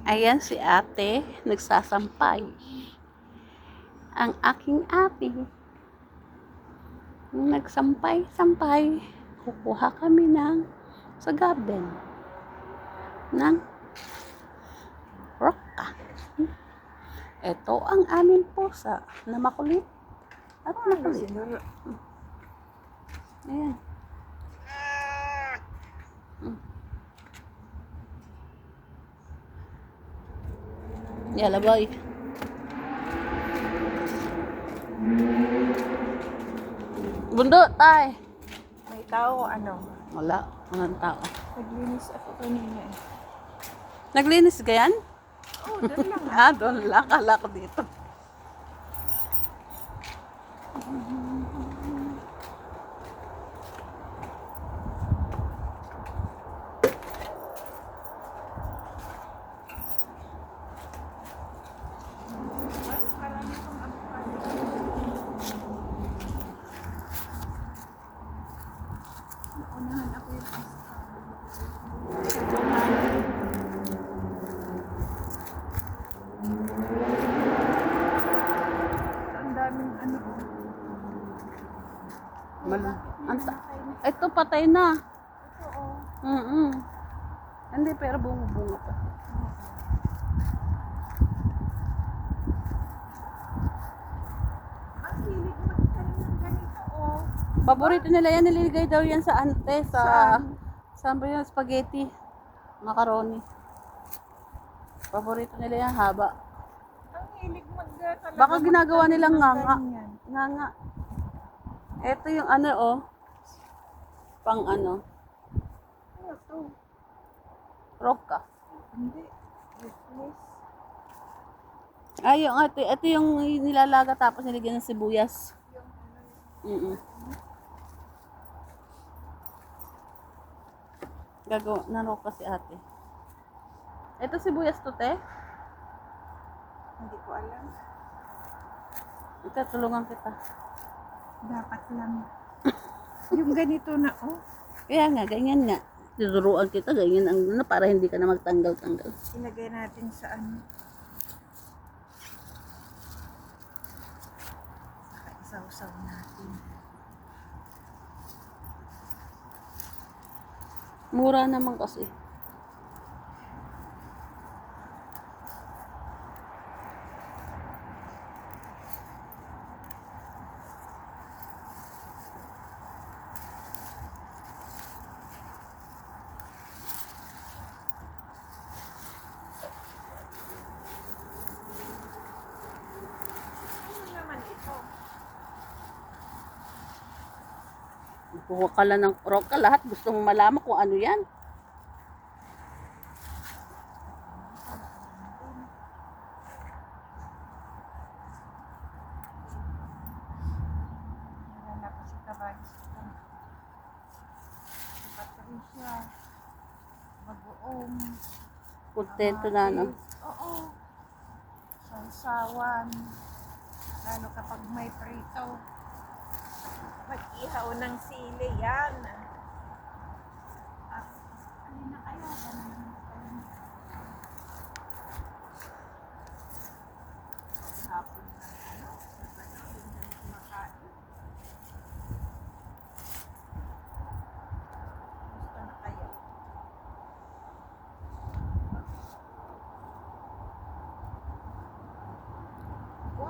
Ayan si ate, nagsasampay. Ang aking ate, nagsampay-sampay. Kukuha kami sa garden ng roka. Ito ang aming pusa na makulit at makulit. Ayan. Yala boy. Bundo, tay. May tao, ano? Wala. Walang tao. Naglinis ako kanina eh. Naglinis ka yan? Oo, doon lang. Doon lang. Kala ko dito. Karami kong avocado. Naunahan ako yung ang daming ano. Ito patay na. Ito oh. Hindi, pero bumubunga pa. Ang hilig magtanim ng ganito oh. Paborito nila yan. Niligay daw yan sa ante. Saan ba yung spaghetti? Macaroni. Paborito nila yan. Haba. Ang hilig talaga. Baka ginagawa magtanim nilang ng nganga. ganyan. Nganga. Ito yung ano oh. Pang ano. Ano to? Roka. Hindi. Business. Ay, yung ito yung nilalaga tapos nilagyan ng sibuyas. Gagawa na roka si ate. Ito sibuyas to, te. Hindi ko alam. Ito, tulungan kita. Dapat lang. Yung ganito na oh. Kaya nga, ganyan nga. Tuturuan kita, ganyan ang ano, para hindi ka na magtanggal-tanggal. Ilagay natin sa ano. Saka isaw-saw natin. Mura naman kasi. Ano naman ito? Kuha ka lang ng roka, lahat gusto mo malaman kung ano yan. Wala pa si Tabanis. Si Patricia. Mag-uom. Kontento na, no? Oo. Sausawan. Lalo kapag may prito. Mag-ihaw ng sili yan. Alin na kaya?